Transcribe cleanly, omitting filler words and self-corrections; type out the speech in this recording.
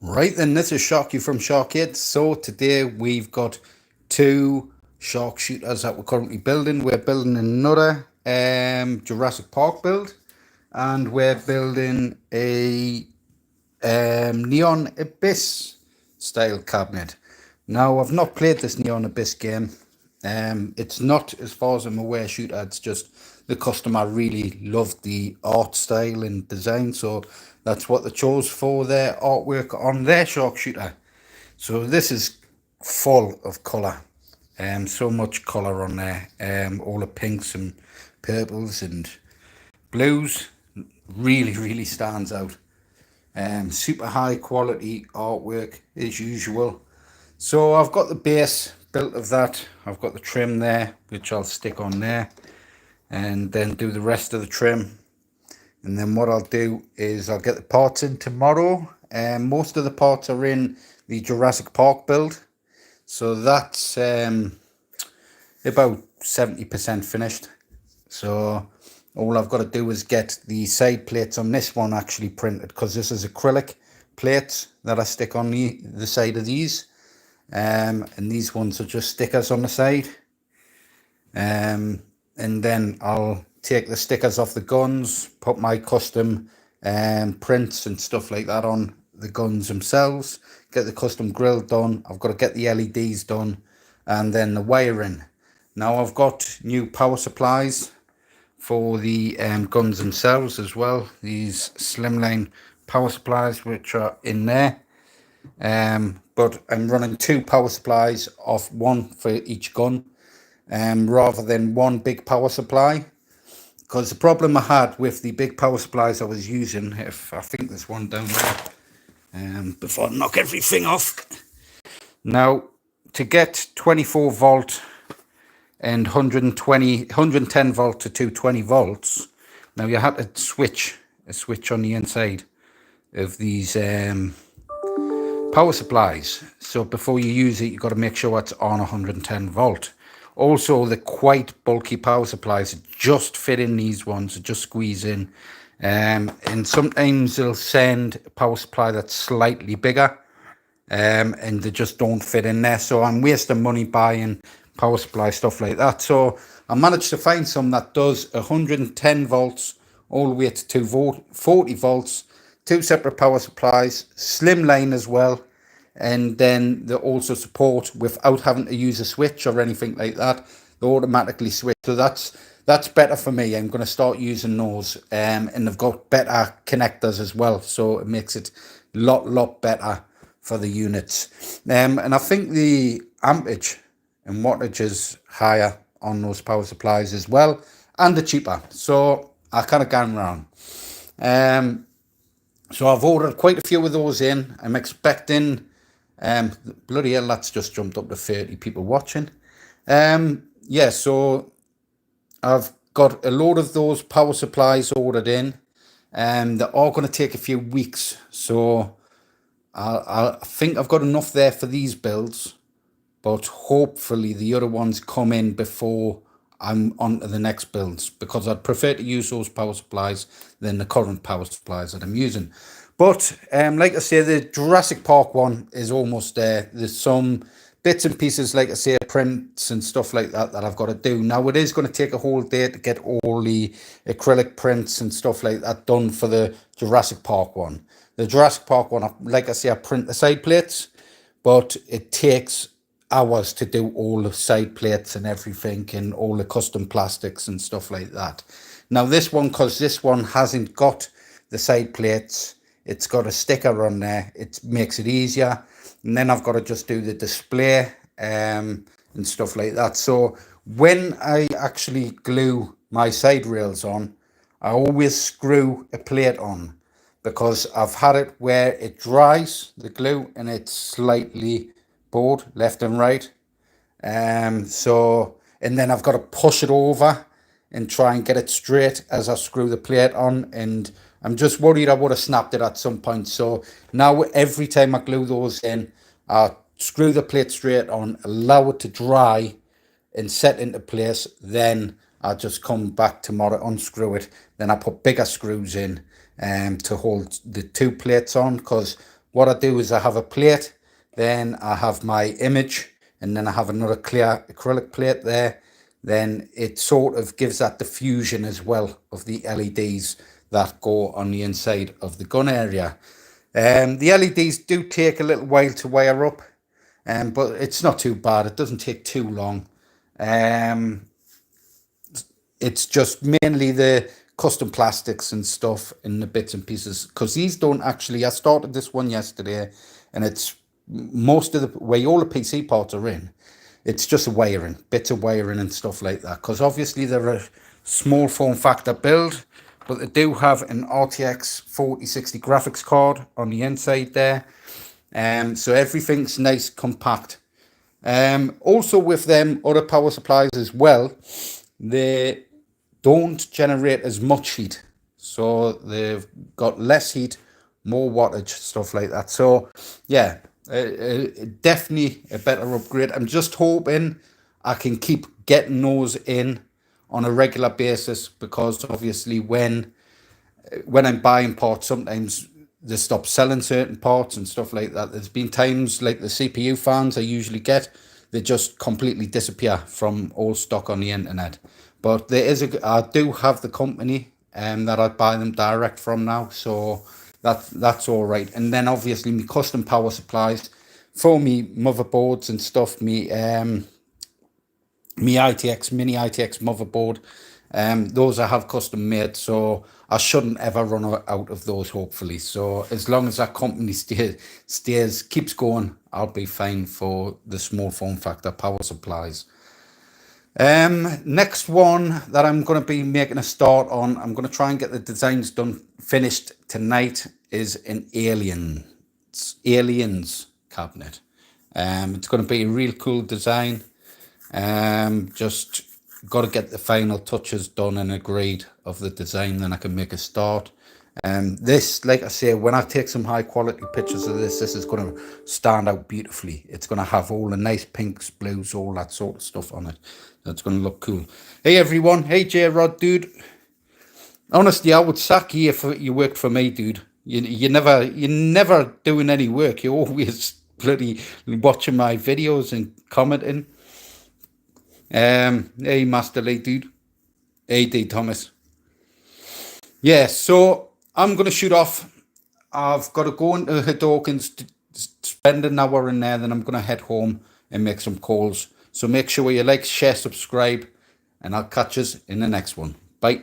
Right then, this is Sharky from Shar-Kade. So today we've got two shark shooters that we're currently building. We're building another Jurassic Park build, and we're building a Neon Abyss style cabinet. Now, I've not played this Neon Abyss game. It's not, as far as I'm aware, a shooter. It's just the customer really loved the art style and design, so that's what they chose for their artwork on their shark shooter. So this is full of colour. So much colour on there. All the pinks and purples and blues really stands out. Super high quality artwork as usual. So I've got the base built of that. I've got the trim there, which I'll stick on there, and then do the rest of the trim. And then what I'll do is I'll get the parts in tomorrow. And most of the parts are in the Jurassic Park build, so that's about 70% finished. So all I've got to do is get the side plates on this one actually printed, because this is acrylic plates that I stick on the side of these. And these ones are just stickers on the side. And then I'll take the stickers off the guns, put my custom prints and stuff like that on the guns themselves, get the custom grill done. I've got to get the LEDs done, and then the wiring. Now I've got new power supplies for the guns themselves as well. These slimline power supplies which are in there. But I'm running two power supplies off, one for each gun, rather than one big power supply. Because the problem I had with the big power supplies I was using, if I think there's one down there, before I knock everything off. Now, to get 24 volt and 110 volt to 220 volts, now you had to switch a switch on the inside of these power supplies. So before you use it, you've got to make sure it's on 110 volt. Also, the quite bulky power supplies just fit in these ones, just squeeze in. And sometimes they'll send a power supply that's slightly bigger, and they just don't fit in there. So I'm wasting money buying power supply stuff like that. So I managed to find some that does 110 volts all the way to 240 volts, two separate power supplies, slimline as well. And then they also support, without having to use a switch or anything like that, they automatically switch. So that's better for me. I'm going to start using those, and they've got better connectors as well, so it makes it a lot better for the units. And I think the ampage and wattage is higher on those power supplies as well, and they're cheaper. So I kind of gone round. So I've ordered quite a few of those in. I'm expecting, bloody hell, that's just jumped up to 30 people watching. Yeah, so I've got a load of those power supplies ordered in, and they're all going to take a few weeks. So I think I've got enough there for these builds, but hopefully the other ones come in before I'm on to the next builds, because I'd prefer to use those power supplies than the current power supplies that I'm using. But like I say, the Jurassic Park one is almost there. There's some bits and pieces, like I say, prints and stuff like that that I've got to do. Now, it is going to take a whole day to get all the acrylic prints and stuff like that done for the Jurassic Park one. The Jurassic Park one, like I say, I print the side plates, but it takes hours to do all the side plates and everything, and all the custom plastics and stuff like that. Now this one, because this one hasn't got the side plates, it's got a sticker on there, it makes it easier. And then I've got to just do the display and stuff like that. So when I actually glue my side rails on, I always screw a plate on, because I've had it where it dries, the glue, and it's slightly board left and right. So, and then I've got to push it over and try and get it straight as I screw the plate on, and I'm just worried I would have snapped it at some point. So now every time I glue those in, I screw the plate straight on, allow it to dry and set into place. Then I just come back tomorrow, unscrew it, then I put bigger screws in to hold the two plates on, because what I do is I have a plate, then I have my image, and then I have another clear acrylic plate there. Then it sort of gives that diffusion as well of the LEDs that go on the inside of the gun area. The LEDs do take a little while to wire up, but it's not too bad. It doesn't take too long. It's just mainly the custom plastics and stuff and the bits and pieces, because these don't actually, I started this one yesterday, and it's most of the way all the PC parts are in. It's just wiring, bits of wiring and stuff like that, because obviously they're a small form factor build, but they do have an RTX 4060 graphics card on the inside there. So everything's nice, compact. Also with them other power supplies as well, they don't generate as much heat, so they've got less heat, more wattage, stuff like that. So yeah, definitely a better upgrade. I'm just hoping I can keep getting those in on a regular basis, because obviously when I'm buying parts, sometimes they stop selling certain parts and stuff like that. There's been times like the CPU fans I usually get, they just completely disappear from all stock on the internet. But there is I do have the company that I buy them direct from now, so that's all right. And then obviously my custom power supplies for me motherboards and stuff, me ITX mini ITX motherboard, those I have custom made, so I shouldn't ever run out of those, hopefully. So as long as that company keeps going, I'll be fine for the small form factor power supplies. Next one that I'm going to be making a start on, I'm going to try and get the designs finished tonight, is an aliens cabinet. It's going to be a real cool design. Just got to get the final touches done and agreed of the design, then I can make a start. This, like I say, when I take some high quality pictures of this is going to stand out beautifully. It's going to have all the nice pinks, blues, all that sort of stuff on it. That's going to look cool. Hey everyone, hey J-Rod dude. Honestly, I would sack you if you worked for me, dude. You're never doing any work. You're always bloody watching my videos and commenting. Hey Master Lee dude. Hey D Thomas. Yeah, so I'm going to shoot off. I've got to go into Dawkins, spend an hour in there, then I'm going to head home and make some calls. So make sure you like, share, subscribe, and I'll catch us in the next one. Bye.